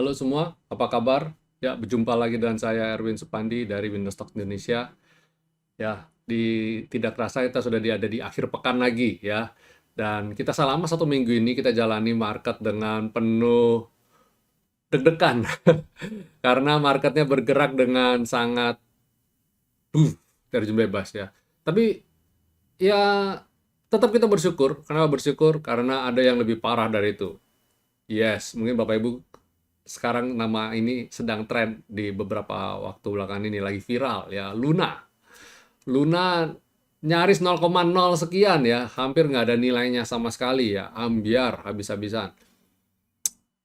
Halo semua, apa kabar? Ya, berjumpa lagi dengan saya Erwin Supandi dari Windows Stock Indonesia. Ya, tidak terasa kita sudah ada di akhir pekan lagi ya. Dan kita selama 1 minggu ini kita jalani market dengan penuh deg-degan karena marketnya bergerak dengan sangat terjun bebas ya. Tapi ya tetap kita bersyukur. Kenapa bersyukur? Karena ada yang lebih parah dari itu. Yes, mungkin Bapak Ibu sekarang nama ini sedang tren di beberapa waktu belakangan ini lagi viral ya, Luna. Luna nyaris 0,0 sekian ya, hampir nggak ada nilainya sama sekali ya, ambiar habis-habisan.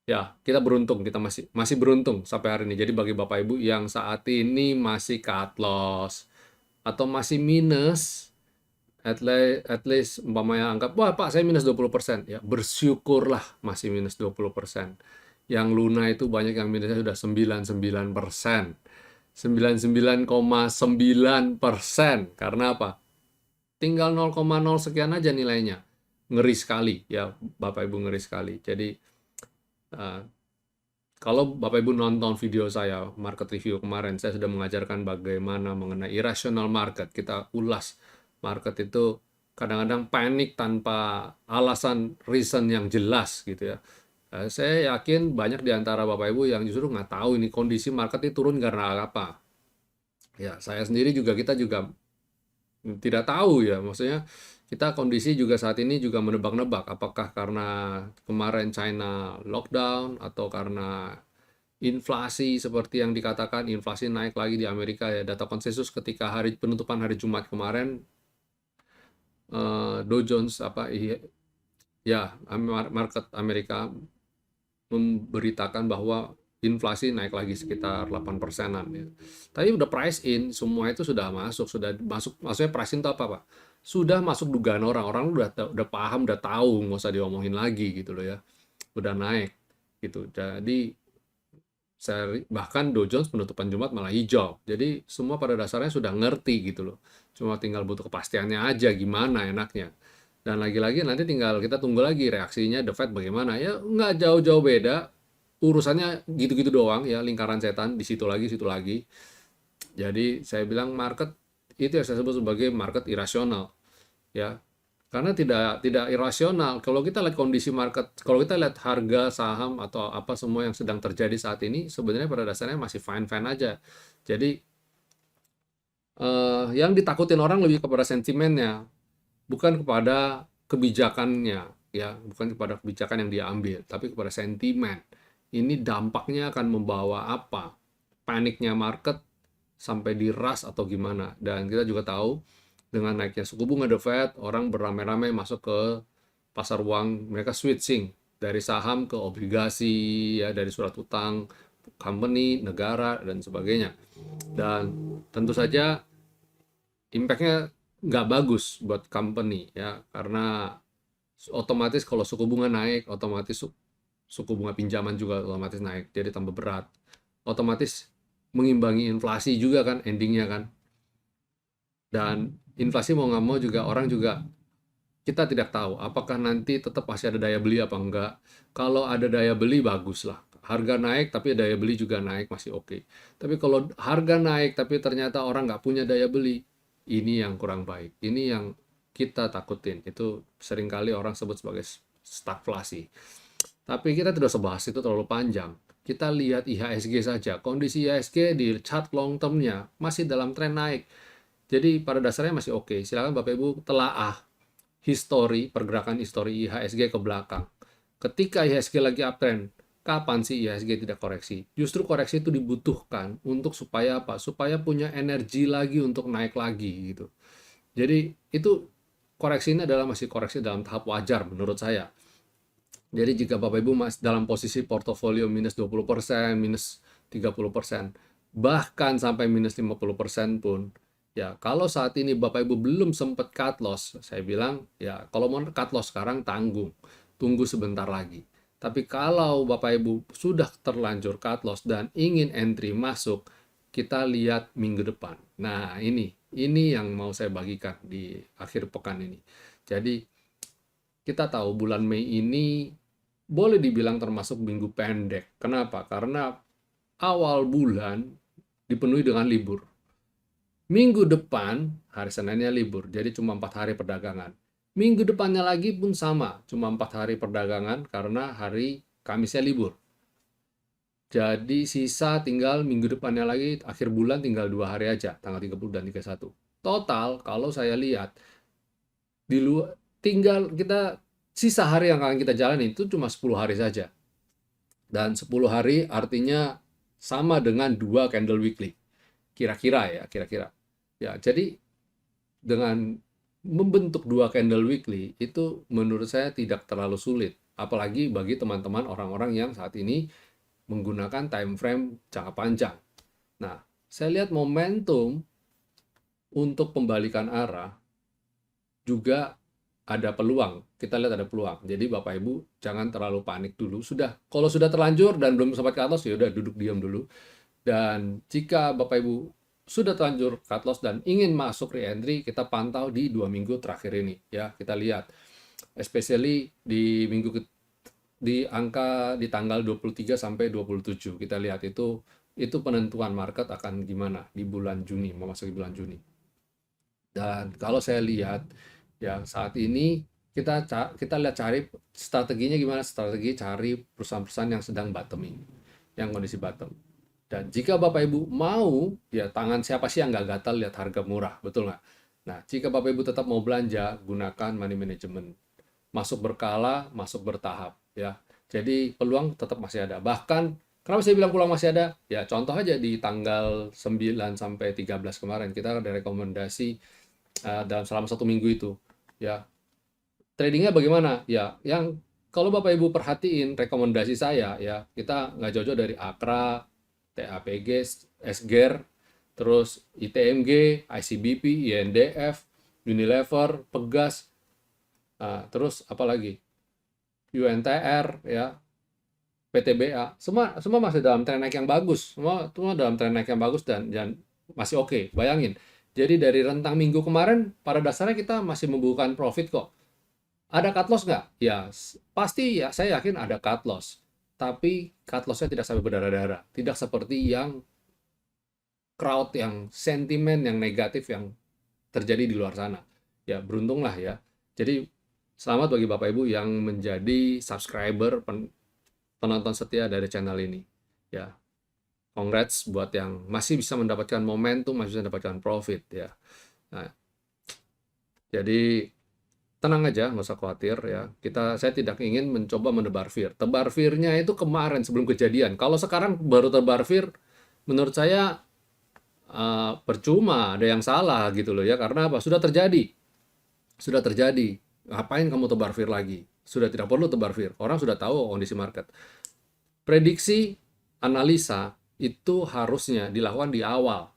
Ya, kita beruntung, kita masih beruntung sampai hari ini. Jadi bagi Bapak Ibu yang saat ini masih cut loss atau masih minus, at least umpamanya anggap, wah Pak saya minus 20%. Ya bersyukurlah masih minus 20%. Yang Luna itu banyak yang minusnya sudah 99%. 99,9%. Karena apa? Tinggal 0,0 sekian aja nilainya. Ngeri sekali ya Bapak Ibu, ngeri sekali. Jadi eh, kalau Bapak Ibu nonton video saya, market review kemarin, saya sudah mengajarkan bagaimana mengenai irrational market. Kita ulas market itu kadang-kadang panik tanpa alasan reason yang jelas gitu ya. Saya yakin banyak di antara Bapak Ibu yang justru nggak tahu ini kondisi market ini turun karena apa. Ya, saya sendiri juga, kita juga tidak tahu ya. Maksudnya kita kondisi juga saat ini juga menebak-nebak apakah karena kemarin China lockdown atau karena inflasi seperti yang dikatakan, inflasi naik lagi di Amerika ya. Data konsensus ketika hari penutupan hari Jumat kemarin, Dow Jones ya, market Amerika memberitakan bahwa inflasi naik lagi sekitar 8 persenan ya. Tapi udah price in, semua itu sudah masuk, maksudnya price in itu apa Pak? Sudah masuk dugaan orang, orang udah paham, udah tahu, nggak usah diomongin lagi gitu loh ya. Udah naik gitu. Jadi bahkan Dow Jones penutupan Jumat malah hijau. Jadi semua pada dasarnya sudah ngerti gitu loh. Cuma tinggal butuh kepastiannya aja gimana enaknya. Dan lagi-lagi nanti tinggal kita tunggu lagi reaksinya The Fed bagaimana. Ya nggak jauh-jauh beda. Urusannya gitu-gitu doang ya, lingkaran setan di situ lagi, situ lagi. Jadi saya bilang market itu yang saya sebut sebagai market irasional ya. Karena tidak irasional. Kalau kita lihat kondisi market, kalau kita lihat harga saham atau apa semua yang sedang terjadi saat ini, sebenarnya pada dasarnya masih fine-fine aja. Jadi yang ditakutin orang lebih kepada sentimennya, bukan kepada kebijakannya, ya, bukan kepada kebijakan yang dia ambil, tapi kepada sentimen. Ini dampaknya akan membawa apa? Paniknya market sampai di rush atau gimana? Dan kita juga tahu dengan naiknya suku bunga The Fed, orang beramai-ramai masuk ke pasar uang, mereka switching dari saham ke obligasi, ya, dari surat utang company, negara, dan sebagainya. Dan tentu saja impact-nya nggak bagus buat company ya, karena otomatis kalau suku bunga naik, otomatis suku bunga pinjaman juga otomatis naik, jadi tambah berat. Otomatis mengimbangi inflasi juga kan endingnya kan. Dan inflasi mau nggak mau juga orang juga, kita tidak tahu apakah nanti tetap masih ada daya beli apa enggak. Kalau ada daya beli bagus lah. Harga naik tapi daya beli juga naik masih oke. Tapi kalau harga naik tapi ternyata orang nggak punya daya beli, ini yang kurang baik. Ini yang kita takutin. Itu seringkali orang sebut sebagai stagflasi. Tapi kita tidak usah bahas itu terlalu panjang. Kita lihat IHSG saja. Kondisi IHSG di chart long term-nya masih dalam tren naik. Jadi pada dasarnya masih oke. Silakan Bapak Ibu telaah pergerakan histori IHSG ke belakang. Ketika IHSG lagi uptrend, kapan sih IHSG tidak koreksi? Justru koreksi itu dibutuhkan untuk supaya apa? Supaya punya energi lagi untuk naik lagi gitu. Jadi itu koreksi ini adalah masih koreksi dalam tahap wajar menurut saya. Jadi jika Bapak Ibu masih dalam posisi portofolio minus 20%, minus 30%, bahkan sampai minus 50% pun, ya kalau saat ini Bapak Ibu belum sempat cut loss, saya bilang ya kalau mau cut loss sekarang tanggung, tunggu sebentar lagi. Tapi kalau Bapak Ibu sudah terlanjur cut loss dan ingin entry masuk, kita lihat minggu depan. Nah ini yang mau saya bagikan di akhir pekan ini. Jadi kita tahu bulan Mei ini boleh dibilang termasuk minggu pendek. Kenapa? Karena awal bulan dipenuhi dengan libur. Minggu depan, hari Seninnya libur, jadi cuma 4 hari perdagangan. Minggu depannya lagi pun sama, cuma 4 hari perdagangan karena hari Kamisnya libur. Jadi sisa tinggal minggu depannya lagi, akhir bulan tinggal 2 hari aja, tanggal 30 dan 31. Total, kalau saya lihat, di luar tinggal kita sisa hari yang akan kita jalani itu cuma 10 hari saja. Dan 10 hari artinya sama dengan 2 candle weekly. Kira-kira ya, kira-kira. Ya, jadi dengan membentuk 2 candle weekly itu menurut saya tidak terlalu sulit. Apalagi bagi teman-teman orang-orang yang saat ini menggunakan time frame jangka panjang. Nah, saya lihat momentum untuk pembalikan arah juga ada peluang. Kita lihat ada peluang. Jadi Bapak Ibu jangan terlalu panik dulu. Kalau sudah terlanjur dan belum sempat cut loss, ya udah duduk diam dulu. Dan jika Bapak Ibu sudah terlanjur cut loss dan ingin masuk re-entry, kita pantau di 2 minggu terakhir ini. Ya, kita lihat. Especially di di angka di tanggal 23 sampai 27. Kita lihat itu penentuan market akan gimana di bulan Juni, memasuki bulan Juni. Dan kalau saya lihat ya saat ini kita lihat cari strateginya gimana, strategi cari perusahaan-perusahaan yang sedang bottoming, yang kondisi bottom. Dan jika Bapak Ibu mau, ya tangan siapa sih yang nggak gatal lihat harga murah, betul nggak? Nah, jika Bapak Ibu tetap mau belanja, gunakan money management. Masuk berkala, masuk bertahap, ya. Jadi peluang tetap masih ada. Bahkan, kenapa saya bilang peluang masih ada? Ya, contoh aja di tanggal 9 sampai 13 kemarin, kita ada rekomendasi dalam selama 1 minggu itu, ya. Tradingnya bagaimana? Ya, yang kalau Bapak Ibu perhatiin rekomendasi saya, ya, kita nggak jauh-jauh dari Akra, TAPG, SGER, terus ITMG, ICBP, INDF, Unilever, Pegas, terus apa lagi? UNTR, ya, PTBA, semua masih dalam tren naik yang bagus, semua dalam tren naik yang bagus dan masih oke. Bayangin, jadi dari rentang minggu kemarin pada dasarnya kita masih membukukan profit kok. Ada cut loss nggak? Ya, pasti ya saya yakin ada cut loss. Tapi cut loss-nya tidak sampai berdarah-darah. Tidak seperti yang crowd, yang sentimen, yang negatif yang terjadi di luar sana. Ya, beruntunglah ya. Jadi, selamat bagi Bapak Ibu yang menjadi subscriber, penonton setia dari channel ini. Ya, congrats buat yang masih bisa mendapatkan momentum, masih bisa mendapatkan profit ya. Nah, jadi tenang aja, nggak usah khawatir ya. Saya tidak ingin mencoba menebar fear. Tebar fear-nya itu kemarin sebelum kejadian. Kalau sekarang baru tebar fear, menurut saya percuma, ada yang salah gitu loh ya. Karena apa? Sudah terjadi. Sudah terjadi. Ngapain kamu tebar fear lagi? Sudah tidak perlu tebar fear. Orang sudah tahu kondisi market. Prediksi, analisa itu harusnya dilakukan di awal.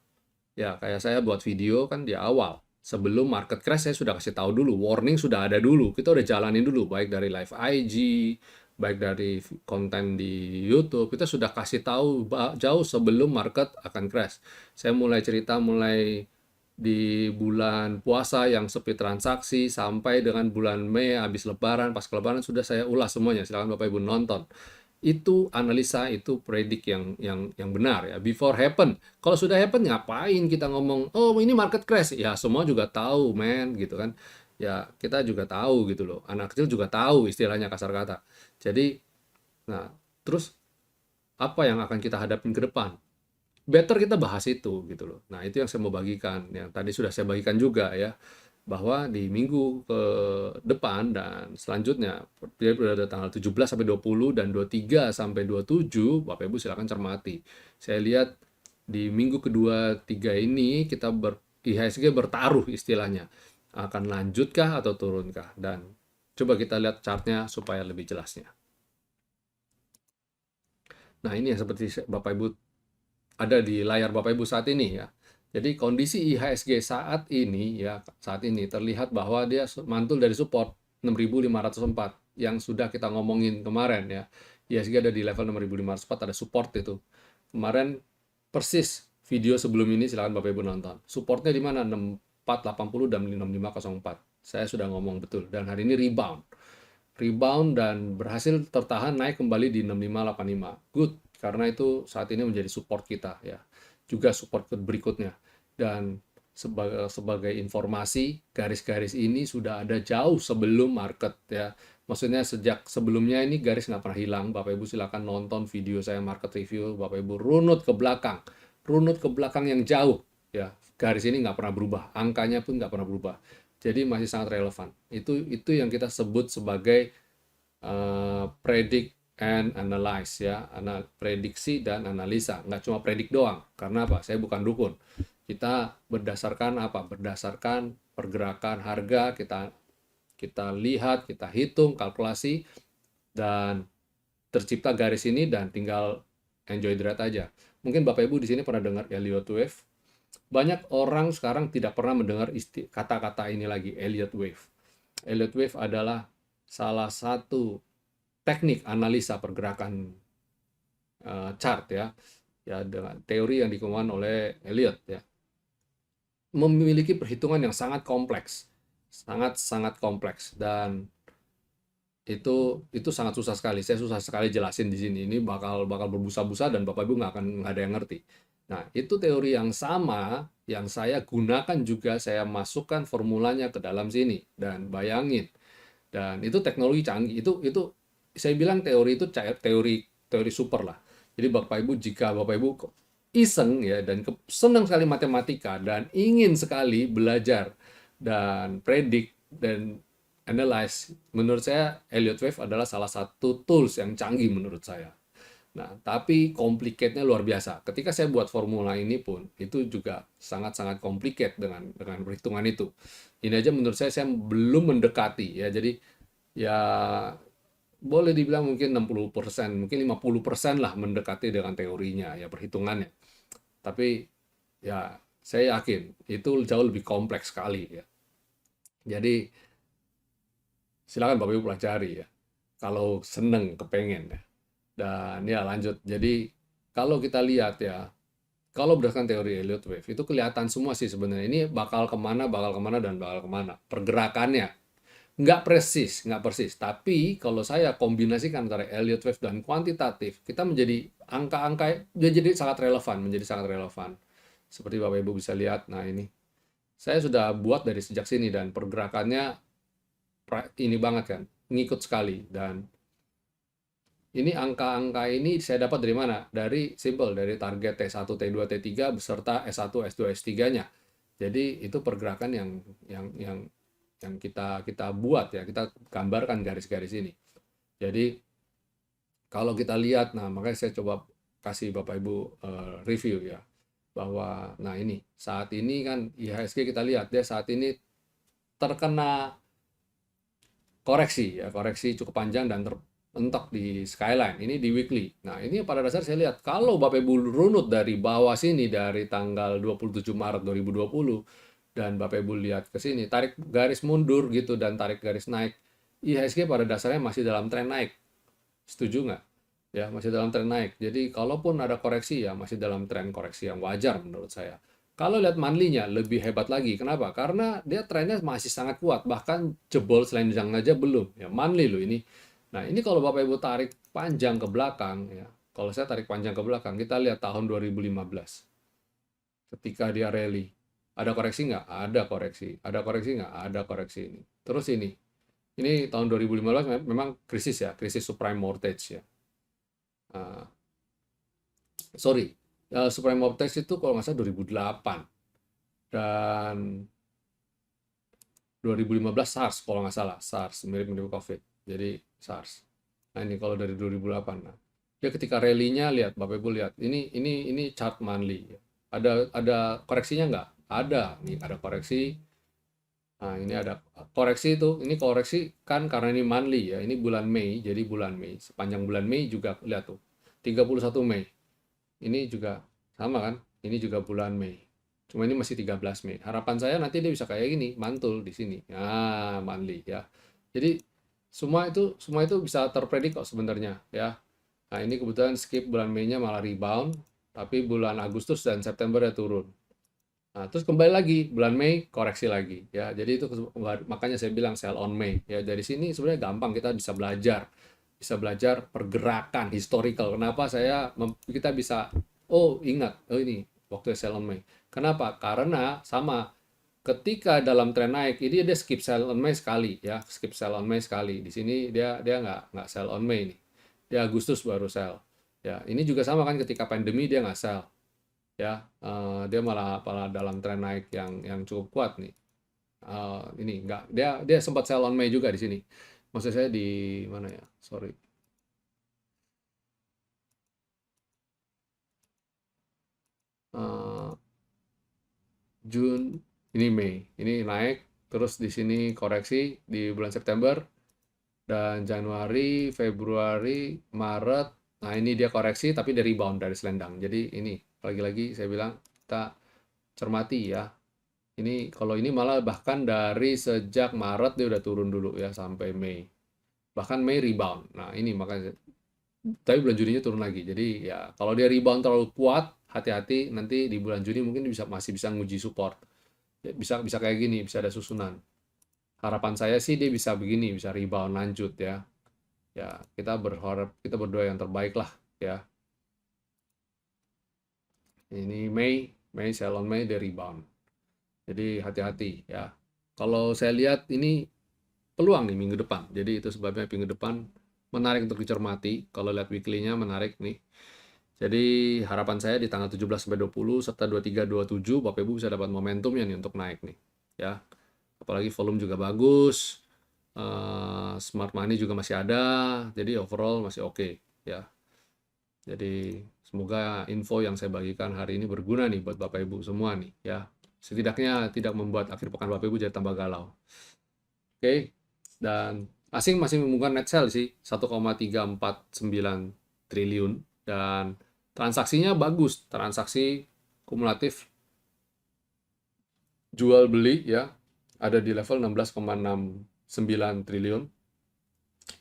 Ya, kayak saya buat video kan di awal. Sebelum market crash saya sudah kasih tahu dulu, warning sudah ada dulu. Kita udah jalanin dulu, baik dari live IG, baik dari konten di YouTube, kita sudah kasih tahu jauh sebelum market akan crash. Saya mulai cerita mulai di bulan puasa yang sepi transaksi sampai dengan bulan Mei habis lebaran, pas lebaran sudah saya ulas semuanya. Silakan Bapak Ibu nonton. Itu analisa, itu predik yang benar ya, before happen. Kalau sudah happen ngapain kita ngomong oh ini market crash, ya semua juga tahu men gitu kan ya, kita juga tahu gitu loh, anak kecil juga tahu istilahnya kasar kata. Jadi nah terus apa yang akan kita hadapin ke depan, better kita bahas itu gitu loh. Nah itu yang saya mau bagikan, yang tadi sudah saya bagikan juga ya, bahwa di minggu ke depan dan selanjutnya pada tanggal 17 sampai 20 dan 23 sampai 27 Bapak Ibu silakan cermati. Saya lihat di minggu kedua tiga ini kita IHSG bertaruh istilahnya. Akan lanjutkah atau turunkah? Dan coba kita lihat chartnya supaya lebih jelasnya. Nah ini yang seperti Bapak Ibu ada di layar Bapak Ibu saat ini ya. Jadi kondisi IHSG saat ini terlihat bahwa dia mantul dari support 6.504 yang sudah kita ngomongin kemarin ya. IHSG ada di level 6.504, ada support itu. Kemarin persis video sebelum ini silakan Bapak Ibu nonton. Supportnya di mana? 6480 dan 6504. Saya sudah ngomong betul dan hari ini rebound. rebound dan berhasil tertahan naik kembali di 6585. Good, karena itu saat ini menjadi support kita ya. Juga support berikutnya. Dan sebagai informasi, garis-garis ini sudah ada jauh sebelum market ya. Maksudnya sejak sebelumnya ini garis nggak pernah hilang. Bapak Ibu silakan nonton video saya market review. Bapak Ibu runut ke belakang. Runut ke belakang yang jauh ya. Garis ini nggak pernah berubah. Angkanya pun nggak pernah berubah. Jadi masih sangat relevan. Itu yang kita sebut sebagai predict and analyze ya, prediksi dan analisa. Nggak cuma predik doang. Karena apa? Saya bukan dukun. Kita berdasarkan apa? Berdasarkan pergerakan harga, kita lihat, kita hitung, kalkulasi, dan tercipta garis ini dan tinggal enjoy the ride aja. Mungkin Bapak Ibu di sini pernah dengar Elliott Wave. Banyak orang sekarang tidak pernah mendengar kata-kata ini lagi, Elliott Wave. Elliott Wave adalah salah satu teknik analisa pergerakan chart ya, dengan teori yang dikembangkan oleh Elliott ya. Memiliki perhitungan yang sangat kompleks, sangat kompleks, dan itu sangat susah sekali. Saya susah sekali jelasin di sini. Ini bakal berbusa-busa dan Bapak Ibu nggak ada yang ngerti. Nah, itu teori yang sama yang saya gunakan juga, saya masukkan formulanya ke dalam sini dan bayangin. Dan itu teknologi canggih. Itu saya bilang teori itu teori super lah. Jadi Bapak Ibu, jika Bapak Ibu iseng ya dan senang sekali matematika dan ingin sekali belajar dan predik dan analyze, menurut saya Elliott Wave adalah salah satu tools yang canggih menurut saya. Nah, tapi complicate-nya luar biasa. Ketika saya buat formula ini pun, itu juga sangat-sangat complicated dengan perhitungan itu. Ini aja menurut saya belum mendekati ya. Jadi ya boleh dibilang mungkin 60%, mungkin 50% lah mendekati dengan teorinya ya, perhitungannya. Tapi ya saya yakin itu jauh lebih kompleks sekali ya. Jadi silakan Bapak Ibu pelajari ya. Kalau seneng, kepengen ya. Dan ya lanjut. Jadi kalau kita lihat ya, kalau berdasarkan teori Elliott Wave, itu kelihatan semua sih sebenarnya. Ini bakal kemana, dan bakal kemana. Pergerakannya. Nggak persis. Tapi kalau saya kombinasikan antara Elliott Wave dan kuantitatif, kita menjadi angka-angka jadi sangat relevan. Seperti Bapak Ibu bisa lihat, nah ini. Saya sudah buat dari sejak sini dan pergerakannya ini banget kan, ngikut sekali. Dan ini angka-angka ini saya dapat dari mana? Dari dari target T1, T2, T3 beserta S1, S2, S3-nya. Jadi itu pergerakan yang kita buat ya, kita gambarkan garis-garis ini. Jadi kalau kita lihat, nah makanya saya coba kasih Bapak Ibu review ya, bahwa nah ini saat ini kan IHSG kita lihat dia saat ini terkena koreksi cukup panjang dan terpentok di skyline ini di weekly. Nah, ini pada dasar saya lihat kalau Bapak Ibu runut dari bawah sini dari tanggal 27 Maret 2020 dan Bapak Ibu lihat ke sini, tarik garis mundur gitu dan tarik garis naik, IHSG pada dasarnya masih dalam tren naik. Setuju nggak? Ya, masih dalam tren naik. Jadi kalaupun ada koreksi ya masih dalam tren koreksi yang wajar menurut saya. Kalau lihat monthly-nya lebih hebat lagi. Kenapa? Karena dia trennya masih sangat kuat. Bahkan jebol selendang aja belum. Ya, monthly loh ini. Nah, ini kalau Bapak Ibu tarik panjang ke belakang, ya. Kalau saya tarik panjang ke belakang, kita lihat tahun 2015. Ketika dia rally. Ada koreksi nggak? Ada koreksi. Ada koreksi nggak? Ada koreksi ini. Terus ini. Ini tahun 2015 memang krisis ya. Krisis subprime mortgage ya. Sorry. Subprime mortgage itu kalau nggak salah 2008 dan 2015 SARS kalau nggak salah, SARS mirip-mirip COVID, jadi SARS. Nah ini kalau dari 2008, nah ya ketika rally-nya lihat Bapak Ibu lihat ini chart monthly, ada koreksinya nggak? Ada, nih ada koreksi. Nah ini ada koreksi itu, ini koreksi kan karena ini monthly ya, ini bulan Mei, jadi bulan Mei sepanjang bulan Mei juga lihat tuh 31 Mei. Ini juga sama kan? Ini juga bulan Mei. Cuma ini masih 13 Mei. Harapan saya nanti dia bisa kayak gini, mantul di sini. Nah, monthly ya. Jadi semua itu bisa terpredik kok sebenarnya ya. Nah, ini kebetulan skip bulan Mei-nya malah rebound, tapi bulan Agustus dan September ya turun. Nah, terus kembali lagi bulan Mei koreksi lagi ya. Jadi itu makanya saya bilang sell on Mei ya. Dari sini sebenarnya gampang kita bisa belajar pergerakan historical. Kenapa kita bisa ingat ini waktu sell on Mei. Kenapa? Karena sama ketika dalam tren naik ini dia skip sell on Mei sekali ya, skip sell on Mei sekali. Di sini dia dia nggak sell on Mei nih. Dia Agustus baru sell. Ya, ini juga sama kan ketika pandemi dia nggak sell ya, dia malah dalam tren naik yang cukup kuat nih. Ini enggak, dia dia sempat sell on Mei juga di sini. Maksud saya di mana ya? Sorry. Eh, Jun, ini Mei. Ini naik, terus di sini koreksi di bulan September dan Januari, Februari, Maret. Nah, ini dia koreksi tapi dari rebound dari selendang. Jadi ini lagi-lagi saya bilang kita cermati ya. Ini kalau ini malah bahkan dari sejak Maret dia udah turun dulu ya sampai Mei. Bahkan Mei rebound. Nah, ini makanya tapi bulan Juninya turun lagi. Jadi ya kalau dia rebound terlalu kuat, hati-hati nanti di bulan Juni mungkin masih bisa nguji support. Ya, bisa bisa kayak gini, bisa ada susunan. Harapan saya sih dia bisa begini, bisa rebound lanjut ya. Ya, kita berdoa yang terbaik lah ya. Ini Mei Salon Mei dia rebound. Jadi hati-hati ya. Kalau saya lihat ini peluang nih minggu depan. Jadi itu sebabnya minggu depan menarik untuk dicermati. Kalau lihat weekly-nya menarik nih. Jadi harapan saya di tanggal 17 sampai 20 serta 23 27 Bapak Ibu bisa dapat momentumnya nih untuk naik nih. Ya. Apalagi volume juga bagus. Smart money juga masih ada. Jadi overall masih oke ya. Jadi semoga info yang saya bagikan hari ini berguna nih buat Bapak Ibu semua nih ya. Setidaknya tidak membuat akhir pekan Bapak Ibu jadi tambah galau. Oke, dan asing masih membuka net sell sih 1,349 triliun dan transaksinya bagus, transaksi kumulatif jual beli ya ada di level 16,69 triliun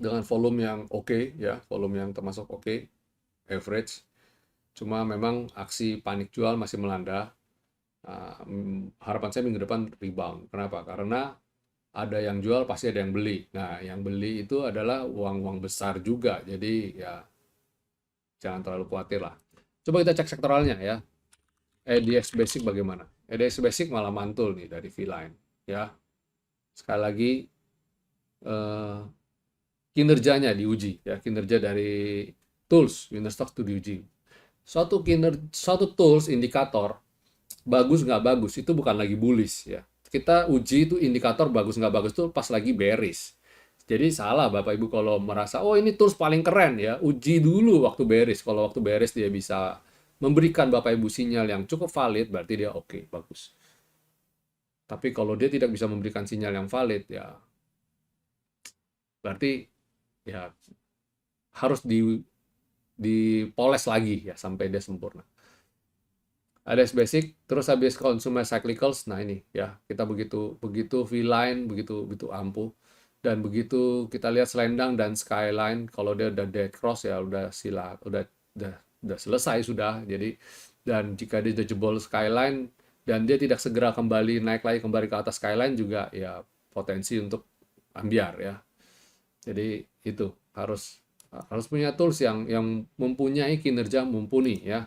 dengan volume yang oke ya, volume yang termasuk oke, average. Cuma memang aksi panik jual masih melanda. Harapan saya minggu depan rebound. Kenapa? Karena ada yang jual pasti ada yang beli. Nah, yang beli itu adalah uang-uang besar juga. Jadi ya jangan terlalu khawatir lah. Coba kita cek sektoralnya ya. EDX Basic bagaimana? EDX Basic malah mantul nih dari V-Line ya. Sekali lagi eh, kinerjanya diuji ya, kinerja dari tools winner stock itu diuji. Suatu tools indikator bagus nggak bagus itu bukan lagi bullish ya. Kita uji itu indikator bagus nggak bagus itu pas lagi bearish. Jadi salah Bapak Ibu kalau merasa oh ini tools paling keren ya, uji dulu waktu bearish. Kalau waktu bearish dia bisa memberikan Bapak Ibu sinyal yang cukup valid, berarti dia oke, bagus. Tapi kalau dia tidak bisa memberikan sinyal yang valid ya berarti ya harus dipoles lagi ya sampai dia sempurna. Ada basic, terus habis consumer cyclicals, nah ini ya kita begitu begitu V-line begitu begitu ampuh dan begitu kita lihat selendang dan skyline kalau dia udah dead cross ya udah udah selesai sudah. Jadi dan jika dia udah jebol skyline dan dia tidak segera kembali naik lagi kembali ke atas skyline juga ya potensi untuk ambiar ya. Jadi itu harus harus punya tools yang mempunyai kinerja mumpuni ya.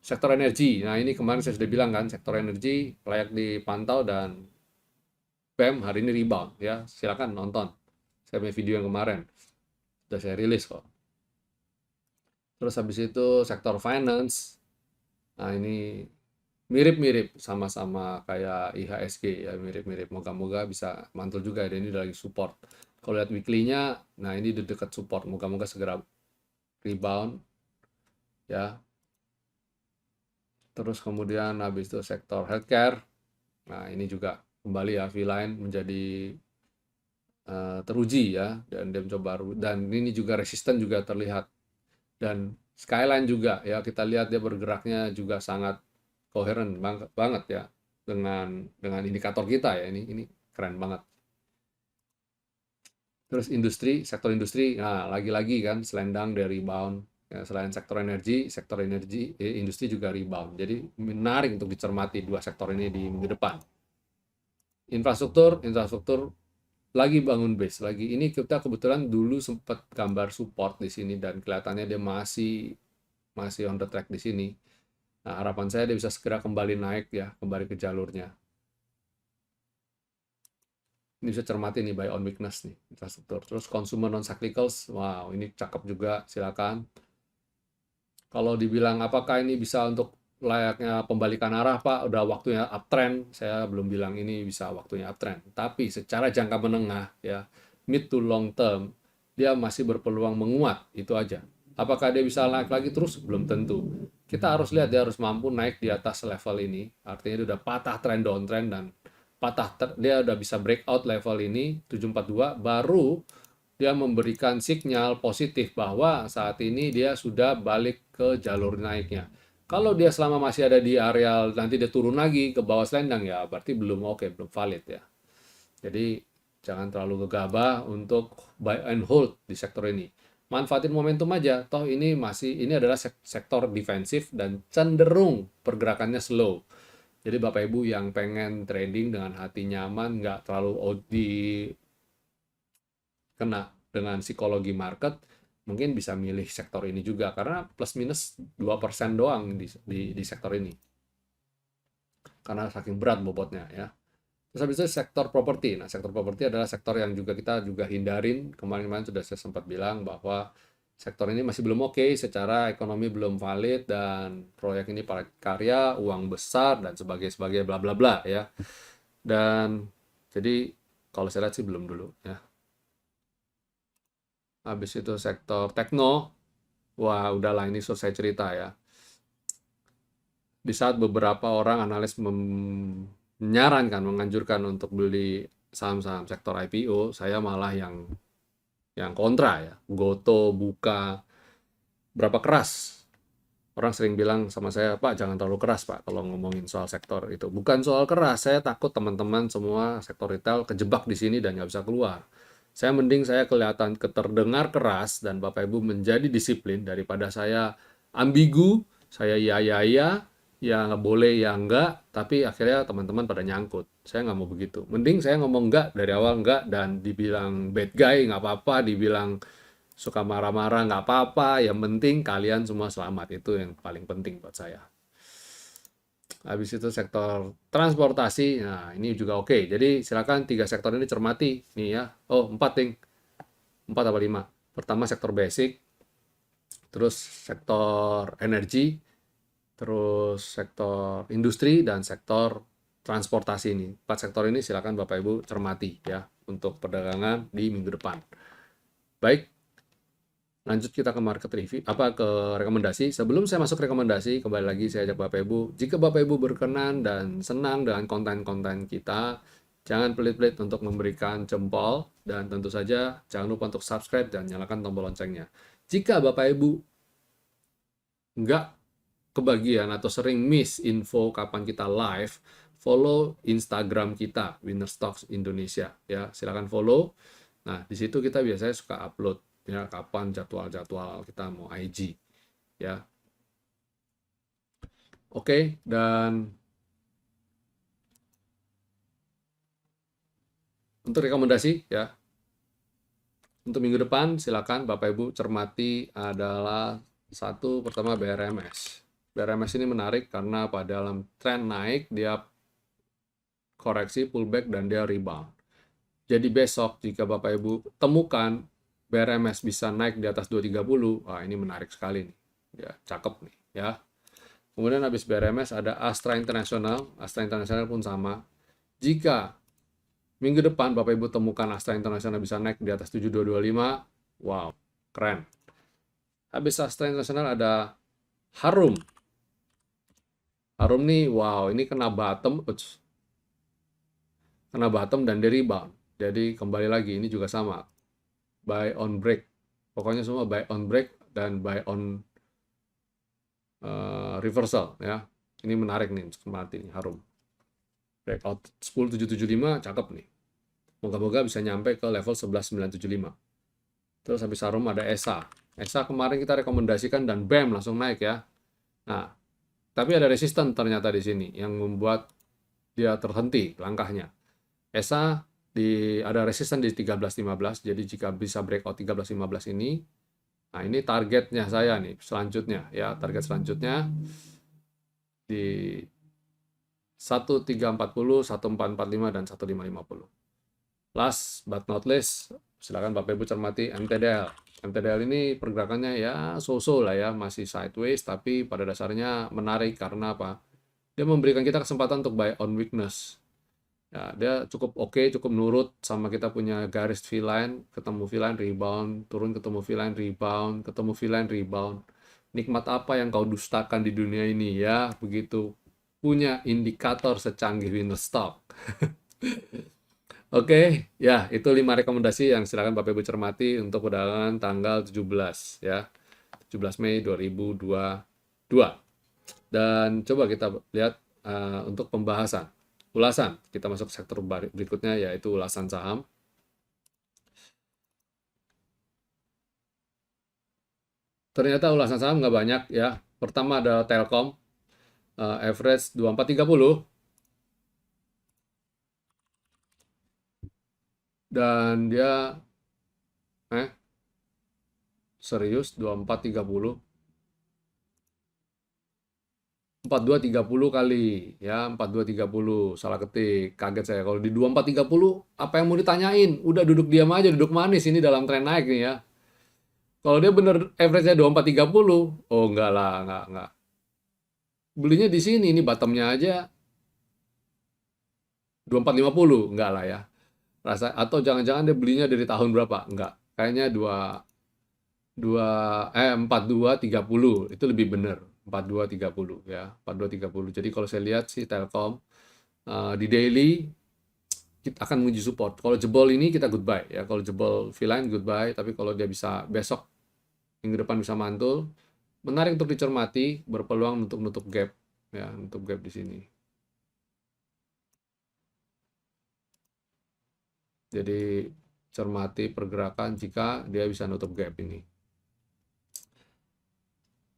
Sektor energi, nah ini kemarin saya sudah bilang kan, sektor energi layak dipantau dan BEM hari ini rebound ya, silakan nonton. Saya punya video yang kemarin, sudah saya rilis kok. Terus habis itu sektor finance, nah ini mirip-mirip sama-sama kayak IHSG ya, mirip-mirip. Moga-moga bisa mantul juga dan ini udah lagi support. Kalau lihat weekly-nya, nah ini di dekat support, moga-moga segera rebound ya. Terus kemudian habis itu sektor healthcare. Nah, ini juga kembali ya V-Line menjadi teruji ya dan dia mencoba dan ini juga resisten juga terlihat dan Skyline juga ya kita lihat dia bergeraknya juga sangat koheren banget ya dengan indikator kita ya ini keren banget. Terus sektor industri, nah lagi-lagi kan selendang dari rebound Ya, selain sektor energi, industri juga rebound. Jadi menarik untuk dicermati dua sektor ini di minggu depan. Infrastruktur lagi bangun base lagi. Ini kita kebetulan dulu sempat gambar support di sini dan kelihatannya dia masih masih on the track di sini. Nah, harapan saya dia bisa segera kembali naik ya, kembali ke jalurnya. Ini bisa cermati nih buy on weakness nih, infrastruktur. Terus consumer non cyclicals, wow, ini cakep juga, silakan. Kalau dibilang apakah ini bisa untuk layaknya pembalikan arah, Pak, udah waktunya uptrend, saya belum bilang ini bisa waktunya uptrend. Tapi secara jangka menengah, ya, mid to long term, dia masih berpeluang menguat, itu aja. Apakah dia bisa naik lagi terus? Belum tentu. Kita harus lihat dia harus mampu naik di atas level ini, artinya dia udah patah trend downtrend dan dia udah bisa breakout level ini 742, baru dia memberikan sinyal positif bahwa saat ini dia sudah balik ke jalur naiknya. Kalau dia selama masih ada di area nanti dia turun lagi ke bawah selendang, ya berarti belum oke, belum valid ya. Jadi jangan terlalu gegabah untuk buy and hold di sektor ini. Manfaatin momentum aja, toh ini adalah sektor defensif dan cenderung pergerakannya slow. Jadi Bapak Ibu yang pengen trading dengan hati nyaman, nggak terlalu kena dengan psikologi market, mungkin bisa milih sektor ini juga karena plus minus 2% doang di sektor ini. Karena saking berat bobotnya ya. Terus habis itu sektor properti. Nah, sektor properti adalah sektor yang juga kita juga hindarin. Kemarin-kemarin sudah saya sempat bilang bahwa sektor ini masih belum oke, secara ekonomi belum valid dan proyek ini padat karya, uang besar dan sebagainya bla bla bla ya. Dan jadi kalau saya lihat sih belum dulu ya. Habis itu sektor tekno, wah udahlah ini selesai cerita ya. Di saat beberapa orang analis menyarankan, menganjurkan untuk beli saham-saham sektor IPO, saya malah yang kontra ya. Goto, Buka, berapa keras. Orang sering bilang sama saya, Pak jangan terlalu keras Pak kalau ngomongin soal sektor itu. Bukan soal keras, saya takut teman-teman semua sektor retail kejebak di sini dan nggak bisa keluar. Saya kelihatan keterdengar keras dan Bapak Ibu menjadi disiplin daripada saya ambigu, saya ya nggak boleh, ya nggak, tapi akhirnya teman-teman pada nyangkut. Saya nggak mau begitu. Mending saya ngomong nggak dari awal nggak dan dibilang bad guy nggak apa-apa, dibilang suka marah-marah nggak apa-apa, yang penting kalian semua selamat, itu yang paling penting buat saya. Habis itu sektor transportasi, nah ini juga oke. Jadi silakan tiga sektor ini cermati nih ya. Oh, empat apa lima. Pertama sektor basic, terus sektor energi, terus sektor industri dan sektor transportasi ini. Empat sektor ini silakan Bapak Ibu cermati ya untuk perdagangan di minggu depan. Baik, lanjut kita ke market review, ke rekomendasi. Sebelum saya masuk rekomendasi, kembali lagi saya ajak Bapak Ibu, jika Bapak Ibu berkenan dan senang dengan konten-konten kita, jangan pelit-pelit untuk memberikan jempol, dan tentu saja jangan lupa untuk subscribe dan nyalakan tombol loncengnya. Jika Bapak Ibu nggak kebagian atau sering miss info kapan kita live, follow Instagram kita, Winner Stocks Indonesia. Ya, silakan follow. Nah, di situ kita biasanya suka upload ya kapan jadwal-jadwal kita mau IG ya. Oke, dan untuk rekomendasi ya untuk minggu depan silakan Bapak Ibu cermati adalah satu, pertama BRMS. BRMS ini menarik karena pada dalam tren naik dia koreksi pullback dan dia rebound. Jadi besok jika Bapak Ibu temukan BRMS bisa naik di atas 230, wah ini menarik sekali nih. Ya, cakep nih ya. Kemudian habis BRMS ada Astra International. Astra International pun sama. Jika minggu depan Bapak Ibu temukan Astra International bisa naik di atas 7225, wow, keren. Habis Astra International ada Harum. Harum nih, wow, ini kena bottom dan dia rebound. Jadi kembali lagi, ini juga sama. Buy on break. Pokoknya semua buy on break dan buy on reversal ya. Ini menarik nih untuk mati nih Harum. Breakout 10775 cakep nih. Moga-moga bisa nyampe ke level 11975. Terus habis Harum ada ESA. ESA kemarin kita rekomendasikan dan BAM langsung naik ya. Nah, tapi ada resisten ternyata di sini yang membuat dia terhenti langkahnya. ESA ada resisten di 13.15, jadi jika bisa breakout 13.15 ini, nah ini targetnya saya nih selanjutnya ya, target selanjutnya di 1340, 1445 dan 1550. Last but not least, silakan Bapak Ibu cermati MTDL. MTDL ini pergerakannya ya so-so lah ya, masih sideways tapi pada dasarnya menarik karena apa? Dia memberikan kita kesempatan untuk buy on weakness. Ya, dia cukup oke, cukup nurut sama kita punya garis V-line, ketemu V-line rebound, turun ketemu V-line rebound, ketemu V-line rebound. Nikmat apa yang kau dustakan di dunia ini ya, begitu punya indikator secanggih winner stock. Oke, ya itu 5 rekomendasi yang silakan Bapak Ibu cermati untuk perdagangan tanggal 17 ya. 17 Mei 2022. Dan coba kita lihat untuk pembahasan, ulasan. Kita masuk sektor berikutnya yaitu ulasan saham. Ternyata ulasan saham nggak banyak ya. Pertama ada Telkom, average 2430. Dan dia serius 2430. 4230 kali ya, 4230 salah ketik, kaget saya kalau di 2430 apa yang mau ditanyain, udah duduk diam aja, duduk manis ini dalam tren naik nih ya. Kalau dia bener average-nya 2430, oh enggak lah, enggak. Belinya di sini, ini bottom-nya aja 2450, enggak lah ya. Atau jangan-jangan dia belinya dari tahun berapa? Enggak. Kayaknya 4230 itu lebih bener. 4230 ya, 4230. Jadi kalau saya lihat sih Telkom di daily kita akan menuju support. Kalau jebol ini kita goodbye ya. Kalau jebol V-line goodbye, tapi kalau dia bisa besok minggu depan bisa mantul, menarik untuk dicermati, berpeluang untuk nutup gap ya, nutup gap di sini. Jadi cermati pergerakan jika dia bisa nutup gap ini.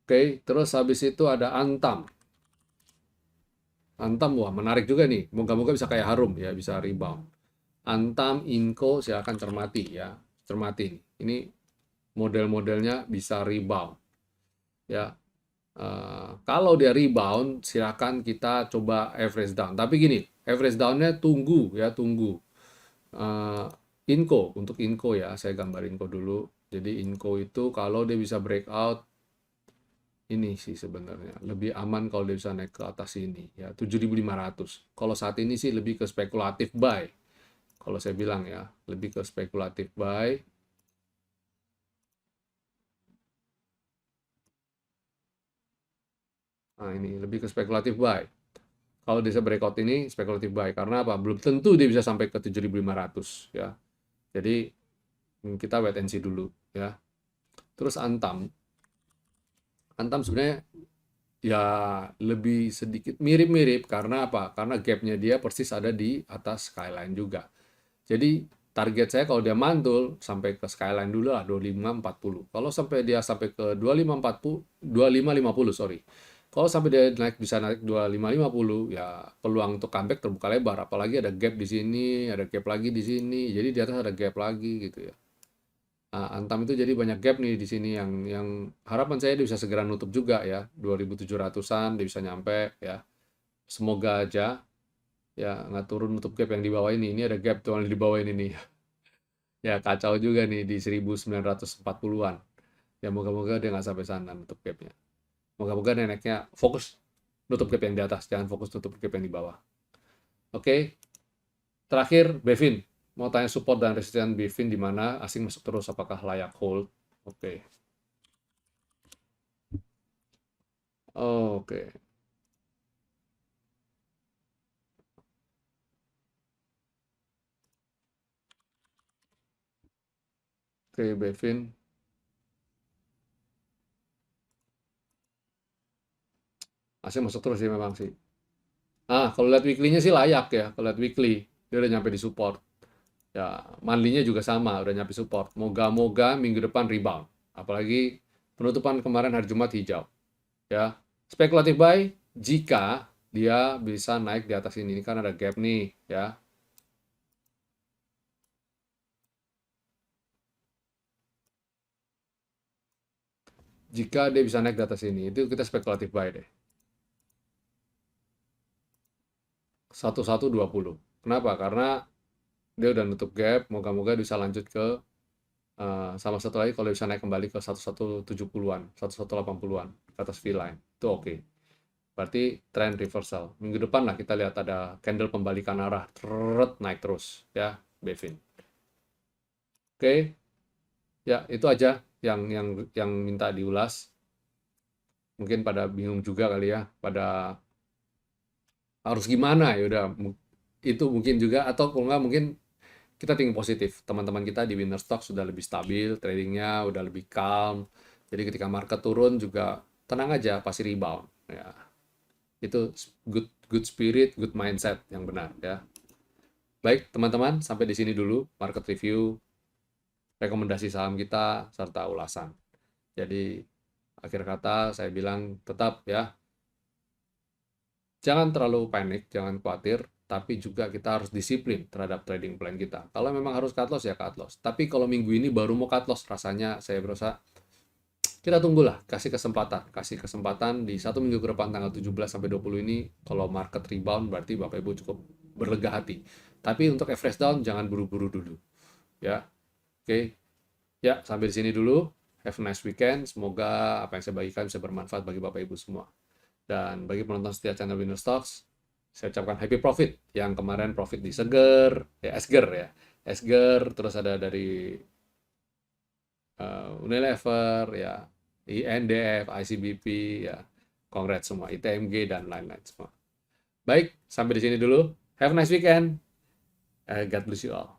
Oke, terus habis itu ada Antam. Antam, wah menarik juga nih. Moga-moga bisa kayak Harum ya, bisa rebound. Antam, Inco, silakan cermati ya. Cermati. Ini model-modelnya bisa rebound. Ya, kalau dia rebound, silakan kita coba average down. Tapi gini, average down-nya tunggu ya, tunggu. Inco, untuk Inco ya, saya gambar Inco dulu. Jadi Inco itu kalau dia bisa breakout, ini sih sebenarnya lebih aman kalau dia bisa naik ke atas ini ya 7.500. Kalau saat ini sih lebih ke spekulatif buy. Kalau saya bilang ya, lebih ke spekulatif buy. Nah, ini lebih ke spekulatif buy. Kalau dia bisa breakout ini spekulatif buy karena apa? Belum tentu dia bisa sampai ke 7.500 ya. Jadi kita wait and see dulu ya. Terus Antam. Antam sebenarnya ya lebih sedikit mirip-mirip karena apa? Karena gapnya dia persis ada di atas skyline juga. Jadi target saya kalau dia mantul sampai ke skyline dulu lah 2540. Kalau sampai dia sampai ke 2540, 2550 sorry. Kalau sampai dia bisa naik 2550 ya peluang untuk comeback terbuka lebar. Apalagi ada gap di sini, ada gap lagi di sini. Jadi di atas ada gap lagi gitu ya. Nah, Antam itu jadi banyak gap nih di sini yang harapan saya dia bisa segera nutup juga ya 2700-an dia bisa nyampe ya, semoga aja ya nggak turun nutup gap yang di bawah ini ada gap tuh yang di bawah ini nih ya kacau juga nih di 1940-an ya, moga-moga dia nggak sampai sana nutup gapnya, moga-moga neneknya fokus nutup gap yang di atas, jangan fokus nutup gap yang di bawah. Oke, terakhir Bevin. Mau tanya support dan resisten Bevin di mana, asing masuk terus, apakah layak hold? Oke. Oke. Oke, Bevin. Asing masuk terus sih memang sih. Kalau lihat weekly-nya sih layak ya. Kalau lihat weekly, dia udah nyampe di support. Ya, monthly-nya juga sama, udah nyampe support. Moga-moga minggu depan rebound. Apalagi penutupan kemarin hari Jumat hijau, ya. Spekulatif buy jika dia bisa naik di atas ini kan ada gap nih, ya. Jika dia bisa naik di atas ini, itu kita spekulatif buy deh. 1120. Kenapa? Karena dia udah nutup gap, moga-moga bisa lanjut ke sama satu lagi kalau bisa naik kembali ke 1170-an, 1180-an ke atas V-line. Itu oke. Berarti trend reversal. Minggu depan lah kita lihat ada candle pembalikan arah, naik terus ya, Bevin. Oke. Ya, itu aja yang minta diulas. Mungkin pada bingung juga kali ya, pada harus gimana ya udah itu mungkin juga atau kalau nggak mungkin kita thinking positif. Teman-teman kita di winner stock sudah lebih stabil, tradingnya udah lebih calm. Jadi ketika market turun juga tenang aja, pasti rebound. Ya, itu good good spirit, good mindset yang benar ya. Baik teman-teman, sampai di sini dulu market review, rekomendasi saham kita serta ulasan. Jadi akhir kata saya bilang tetap ya, jangan terlalu panik, jangan khawatir, tapi juga kita harus disiplin terhadap trading plan kita. Kalau memang harus cut loss ya cut loss. Tapi kalau minggu ini baru mau cut loss, rasanya saya berusaha kita tunggulah, kasih kesempatan di satu minggu ke depan tanggal 17 sampai 20 ini kalau market rebound berarti Bapak Ibu cukup berlega hati. Tapi untuk average down jangan buru-buru dulu. Ya. Oke. Ya, sampai di sini dulu. Have a nice weekend. Semoga apa yang saya bagikan bisa bermanfaat bagi Bapak Ibu semua. Dan bagi penonton setia channel Winner Stocks, saya ucapkan happy profit. Yang kemarin profit di Esger ya. Esger, terus ada dari Unilever, ya, INDF, ICBP, ya, Congrats semua, ITMG, dan lain-lain semua. Baik, sampai di sini dulu. Have a nice weekend. God bless you all.